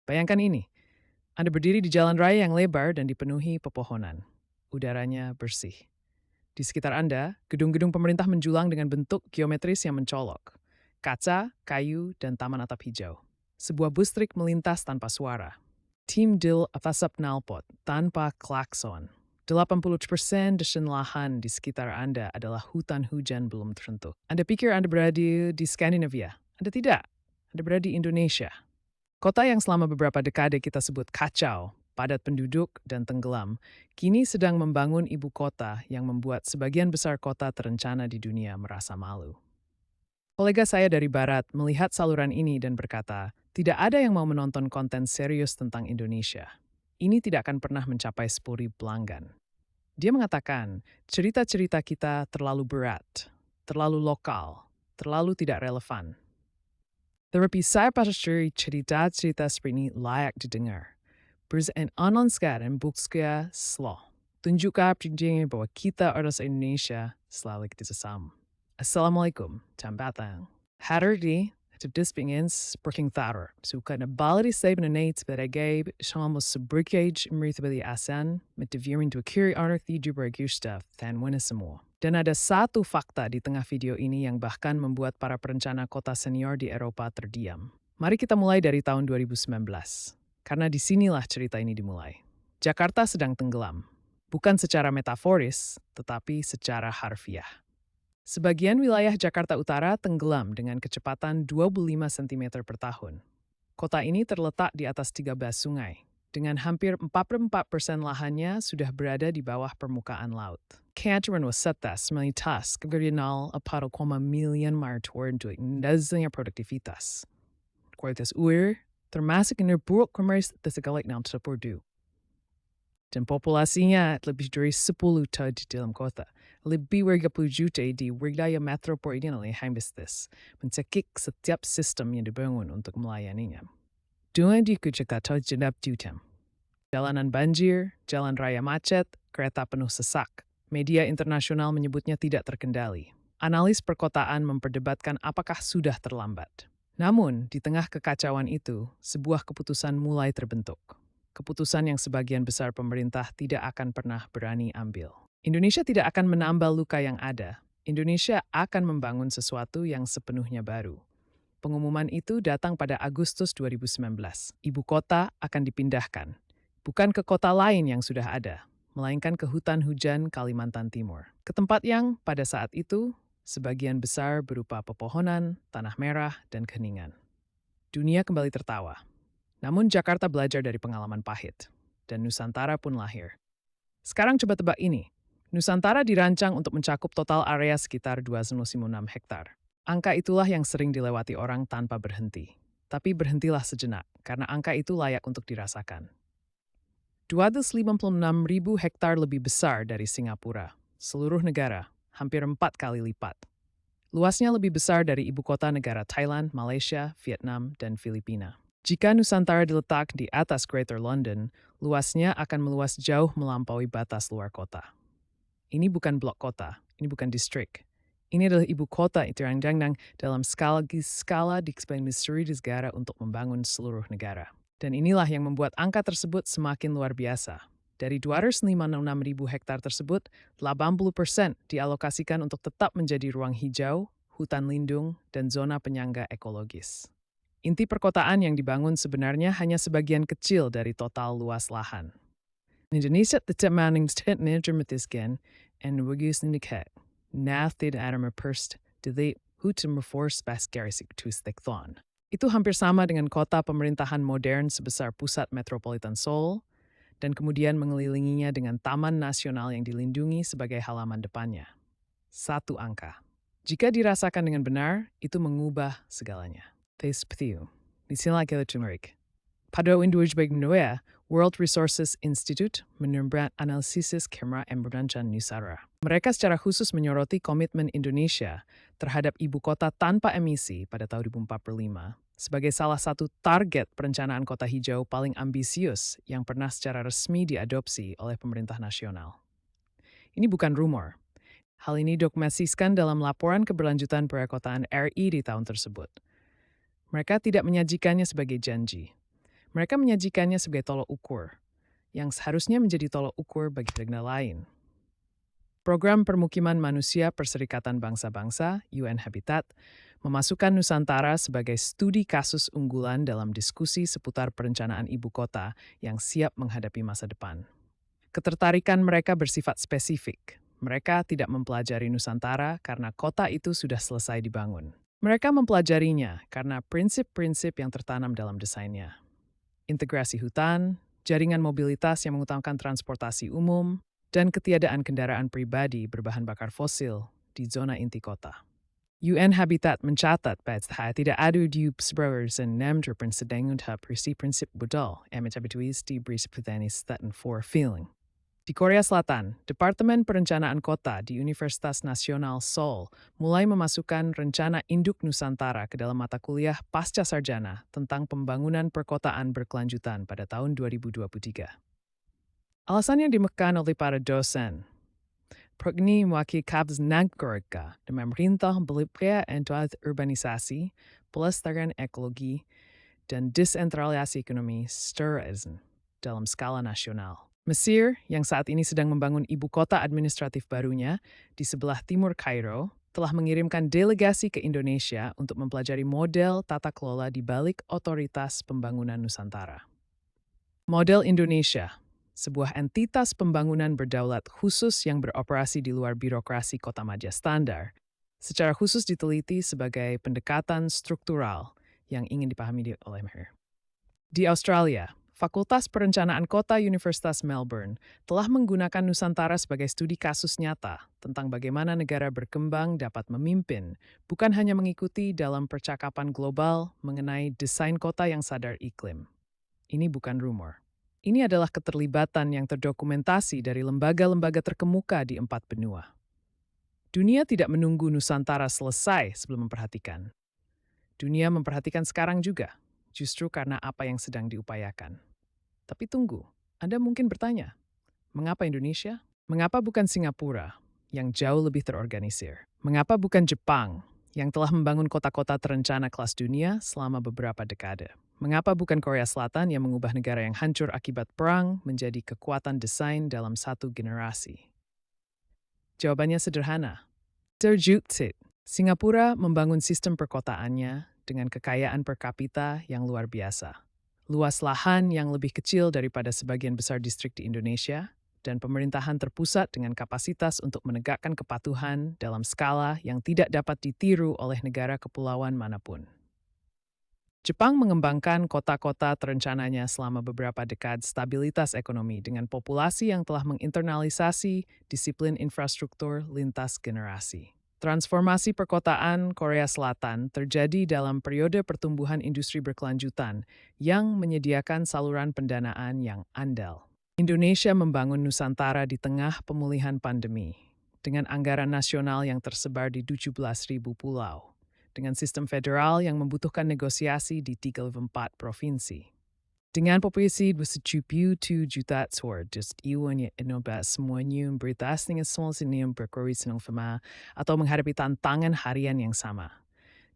Bayangkan ini, Anda berdiri di jalan raya yang lebar dan dipenuhi pepohonan. Udaranya bersih. Di sekitar Anda, gedung-gedung pemerintah menjulang dengan bentuk geometris yang mencolok. Kaca, kayu, dan taman atap hijau. Sebuah bus trik melintas tanpa suara. Tim Dil Atasap Nalpot tanpa klakson. 80% desain lahan di sekitar Anda adalah hutan hujan belum tersentuh. Anda pikir Anda berada di Skandinavia? Anda tidak. Anda berada di Indonesia. Kota yang selama beberapa dekade kita sebut kacau, padat penduduk, dan tenggelam, kini sedang membangun ibu kota yang membuat sebagian besar kota terencana di dunia merasa malu. Kolega saya dari Barat melihat saluran ini dan berkata, tidak ada yang mau menonton konten serius tentang Indonesia. Ini tidak akan pernah mencapai 10.000 pelanggan. Dia mengatakan, cerita-cerita kita terlalu berat, terlalu lokal, terlalu tidak relevan. Tetapi saya percaya cerita-cerita seperti ini layak didengar. Berzaan online sekarang buktinya slow. Tunjukkan perjanjian bahwa kita orang Indonesia selalu kita sesama. Assalamualaikum, Tambatan. Hari ini, terus ingin speaking taruh. Suka na balik sa ibang sebagai sama sebagai merita bali asan, metivirin to kiri arah tidur bergusta, tan wena semua. Dan ada satu fakta di tengah video ini yang bahkan membuat para perencana kota senior di Eropa terdiam. Mari kita mulai dari tahun 2019. Karena disinilah cerita ini dimulai. Jakarta sedang tenggelam. Bukan secara metaforis, tetapi secara harfiah. Sebagian wilayah Jakarta Utara tenggelam dengan kecepatan 25 cm per tahun. Kota ini terletak di atas 13 sungai. Dengan hampir 44% lahannya sudah berada di bawah permukaan laut. Kantoran wasetas melitas kegerianal aparo koma milion martuar untuk indaznya produktivitas. Kualitas uir, termasuk buruk komersi tersegalak dalam terperdu. Dan populasinya lebih dari 10 juta di dalam kota. Lebih dari 30 juta di wilayah metropolitan oleh Hambistis, mencekik setiap sistem yang dibangun untuk melayaninya. Dengan Jakarta jenab jutam. Jalanan banjir, jalan raya macet, kereta penuh sesak. Media internasional menyebutnya tidak terkendali. Analis perkotaan memperdebatkan apakah sudah terlambat. Namun, di tengah kekacauan itu, sebuah keputusan mulai terbentuk. Keputusan yang sebagian besar pemerintah tidak akan pernah berani ambil. Indonesia tidak akan menambah luka yang ada. Indonesia akan membangun sesuatu yang sepenuhnya baru. Pengumuman itu datang pada Agustus 2019. Ibu kota akan dipindahkan, bukan ke kota lain yang sudah ada, melainkan ke hutan hujan Kalimantan Timur. Ke tempat yang pada saat itu sebagian besar berupa pepohonan, tanah merah, dan keheningan. Dunia kembali tertawa. Namun Jakarta belajar dari pengalaman pahit, dan Nusantara pun lahir. Sekarang coba tebak ini. Nusantara dirancang untuk mencakup total area sekitar 296 hektar. Angka itulah yang sering dilewati orang tanpa berhenti. Tapi berhentilah sejenak, karena angka itu layak untuk dirasakan. 256.000 hektar lebih besar dari Singapura. Seluruh negara, hampir 4 kali lipat. Luasnya lebih besar dari ibu kota negara Thailand, Malaysia, Vietnam, dan Filipina. Jika Nusantara diletak di atas Greater London, luasnya akan meluas jauh melampaui batas luar kota. Ini bukan blok kota, ini bukan distrik. Ini adalah ibu kota itu yang dalam skala diekspand misteri di negara untuk membangun seluruh negara. Dan inilah yang membuat angka tersebut semakin luar biasa. Dari 256.000 hektar tersebut, 80% dialokasikan untuk tetap menjadi ruang hijau, hutan lindung, dan zona penyangga ekologis. Inti perkotaan yang dibangun sebenarnya hanya sebagian kecil dari total luas lahan. Indonesia tetap meningkatkan intermitiskan and bagus indikat. Nah tidak ada perst delay hutum reforce basgarisik tuistekthon. Itu hampir sama dengan kota pemerintahan modern sebesar pusat metropolitan Seoul, dan kemudian mengelilinginya dengan taman nasional yang dilindungi sebagai halaman depannya. Satu angka. Jika dirasakan dengan benar, itu mengubah segalanya. Disinilah kita turmeric. Pada Indonesia, World Resources Institute menurunkan analisis kamera embrancan Nusantara. Mereka secara khusus menyoroti komitmen Indonesia terhadap ibu kota tanpa emisi pada tahun 2045 sebagai salah satu target perencanaan kota hijau paling ambisius yang pernah secara resmi diadopsi oleh pemerintah nasional. Ini bukan rumor. Hal ini dokumentasikan dalam laporan keberlanjutan perekotaan RI di tahun tersebut. Mereka tidak menyajikannya sebagai janji. Mereka menyajikannya sebagai tolok ukur, yang seharusnya menjadi tolok ukur bagi negara lain. Program Permukiman Manusia Perserikatan Bangsa-Bangsa (UN Habitat) memasukkan Nusantara sebagai studi kasus unggulan dalam diskusi seputar perencanaan ibu kota yang siap menghadapi masa depan. Ketertarikan mereka bersifat spesifik. Mereka tidak mempelajari Nusantara karena kota itu sudah selesai dibangun. Mereka mempelajarinya karena prinsip-prinsip yang tertanam dalam desainnya. Integrasi hutan, jaringan mobilitas yang mengutamakan transportasi umum, dan ketiadaan kendaraan pribadi berbahan bakar fosil di zona inti kota. UN Habitat mencatat bahwa tidak ada diubsbrowers en nemterpensedeng untuk prinsip budal yang mencapai di berisiputanis dan for feeling. Di Korea Selatan, Departemen Perencanaan Kota di Universitas Nasional Seoul mulai memasukkan rencana induk Nusantara ke dalam mata kuliah pasca sarjana tentang pembangunan perkotaan berkelanjutan pada tahun 2023. Alasan yang dimakan oleh para dosen, progni mewakili kabz nagkoreka dengan pemerintah beliprea entuad urbanisasi, pelestarian ekologi, dan desentralisasi ekonomi STRISN dalam skala nasional. Mesir, yang saat ini sedang membangun ibu kota administratif barunya di sebelah timur Kairo, telah mengirimkan delegasi ke Indonesia untuk mempelajari model tata kelola di balik otoritas pembangunan Nusantara. Model Indonesia, sebuah entitas pembangunan berdaulat khusus yang beroperasi di luar birokrasi kota madya standar, secara khusus diteliti sebagai pendekatan struktural yang ingin dipahami oleh Mesir. Di Australia, Fakultas Perencanaan Kota Universitas Melbourne telah menggunakan Nusantara sebagai studi kasus nyata tentang bagaimana negara berkembang dapat memimpin, bukan hanya mengikuti dalam percakapan global mengenai desain kota yang sadar iklim. Ini bukan rumor. Ini adalah keterlibatan yang terdokumentasi dari lembaga-lembaga terkemuka di 4 benua. Dunia tidak menunggu Nusantara selesai sebelum memperhatikan. Dunia memperhatikan sekarang juga, justru karena apa yang sedang diupayakan. Tapi tunggu, Anda mungkin bertanya, mengapa Indonesia? Mengapa bukan Singapura, yang jauh lebih terorganisir? Mengapa bukan Jepang, yang telah membangun kota-kota terencana kelas dunia selama beberapa dekade? Mengapa bukan Korea Selatan yang mengubah negara yang hancur akibat perang menjadi kekuatan desain dalam satu generasi? Jawabannya sederhana. Terjutsit, Singapura membangun sistem perkotaannya dengan kekayaan per kapita yang luar biasa. Luas lahan yang lebih kecil daripada sebagian besar distrik di Indonesia, dan pemerintahan terpusat dengan kapasitas untuk menegakkan kepatuhan dalam skala yang tidak dapat ditiru oleh negara kepulauan manapun. Jepang mengembangkan kota-kota terencananya selama beberapa dekade stabilitas ekonomi dengan populasi yang telah menginternalisasi disiplin infrastruktur lintas generasi. Transformasi perkotaan Korea Selatan terjadi dalam periode pertumbuhan industri berkelanjutan yang menyediakan saluran pendanaan yang andal. Indonesia membangun Nusantara di tengah pemulihan pandemi, dengan anggaran nasional yang tersebar di 17.000 pulau, dengan sistem federal yang membutuhkan negosiasi di 34 provinsi. Dengan populasi 27 juta sword, just iwan ya inobat semuanya beritas dengan semua senior berkori senang fama atau menghadapi tantangan harian yang sama.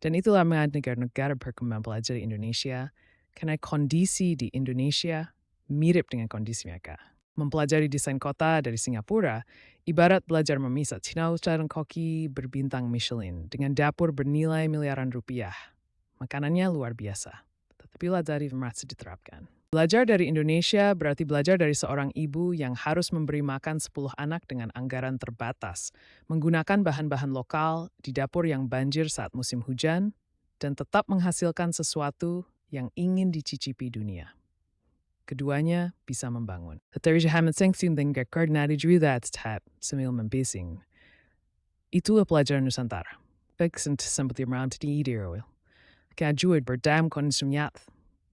Dan itulah mengapa negara-negara berkembang belajar di Indonesia, karena kondisi di Indonesia mirip dengan kondisi mereka. Mempelajari desain kota dari Singapura, ibarat belajar memisak Cinau dan koki berbintang Michelin dengan dapur bernilai miliaran rupiah. Makanannya luar biasa. Tapi belajar merasa diterapkan. Belajar dari Indonesia berarti belajar dari seorang ibu yang harus memberi makan 10 anak dengan anggaran terbatas, menggunakan bahan-bahan lokal di dapur yang banjir saat musim hujan, dan tetap menghasilkan sesuatu yang ingin dicicipi dunia. Keduanya bisa membangun. Tetapi Hamid Sengsin dan koordinasi juga tetap sambil membising. Itulah pelajaran Nusantara. Baik seperti merawat di ideal. Kajud berdam konsumnyat,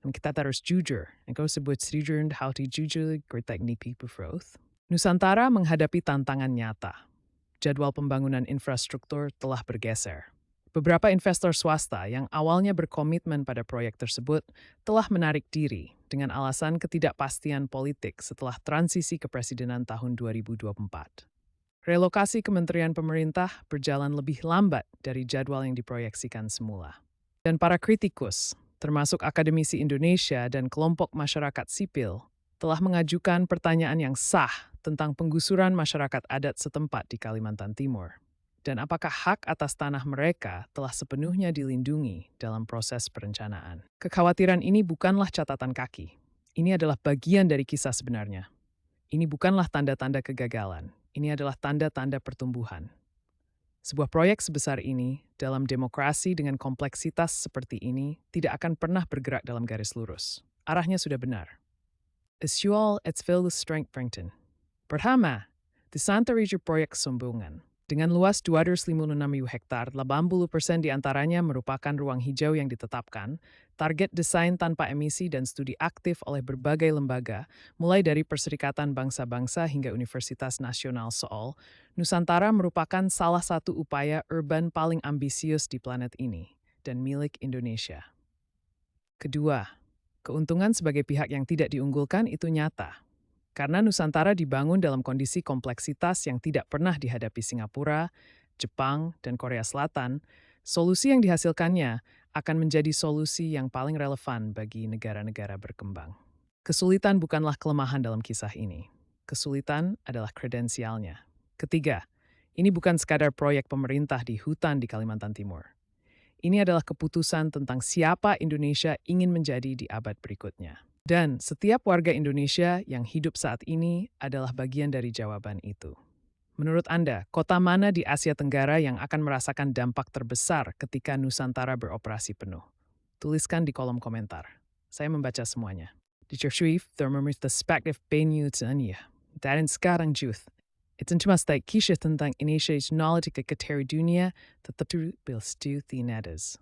dan kita harus jujur, dan kau sebut jujur dan how to jujur teknik growth. Nusantara menghadapi tantangan nyata. Jadwal pembangunan infrastruktur telah bergeser. Beberapa investor swasta yang awalnya berkomitmen pada proyek tersebut telah menarik diri dengan alasan ketidakpastian politik setelah transisi kepresidenan tahun 2024. Relokasi kementerian pemerintah berjalan lebih lambat dari jadwal yang diproyeksikan semula. Dan para kritikus, termasuk akademisi Indonesia dan kelompok masyarakat sipil, telah mengajukan pertanyaan yang sah tentang penggusuran masyarakat adat setempat di Kalimantan Timur. Dan apakah hak atas tanah mereka telah sepenuhnya dilindungi dalam proses perencanaan. Kekhawatiran ini bukanlah catatan kaki. Ini adalah bagian dari kisah sebenarnya. Ini bukanlah tanda-tanda kegagalan. Ini adalah tanda-tanda pertumbuhan. Sebuah proyek sebesar ini, dalam demokrasi dengan kompleksitas seperti ini, tidak akan pernah bergerak dalam garis lurus. Arahnya sudah benar. Isual et Philus Strengthington. Pertama, di Santa Regia Proyek Sombongan. Dengan luas 256 hektar, 80% diantaranya merupakan ruang hijau yang ditetapkan, target desain tanpa emisi dan studi aktif oleh berbagai lembaga, mulai dari Perserikatan Bangsa-Bangsa hingga Universitas Nasional Seoul, Nusantara merupakan salah satu upaya urban paling ambisius di planet ini dan milik Indonesia. Kedua, keuntungan sebagai pihak yang tidak diunggulkan itu nyata. Karena Nusantara dibangun dalam kondisi kompleksitas yang tidak pernah dihadapi Singapura, Jepang, dan Korea Selatan, solusi yang dihasilkannya akan menjadi solusi yang paling relevan bagi negara-negara berkembang. Kesulitan bukanlah kelemahan dalam kisah ini. Kesulitan adalah kredensialnya. Ketiga, ini bukan sekadar proyek pemerintah di hutan di Kalimantan Timur. Ini adalah keputusan tentang siapa Indonesia ingin menjadi di abad berikutnya. Dan setiap warga Indonesia yang hidup saat ini adalah bagian dari jawaban itu. Menurut Anda, kota mana di Asia Tenggara yang akan merasakan dampak terbesar ketika Nusantara beroperasi penuh? Tuliskan di kolom komentar. Saya membaca semuanya. Dicursuif, thermometer perspektif penyutuannya. Dan sekarang youth. Itu cuma kisah tentang Indonesia knowledge ke dunia tetap terus tinadas.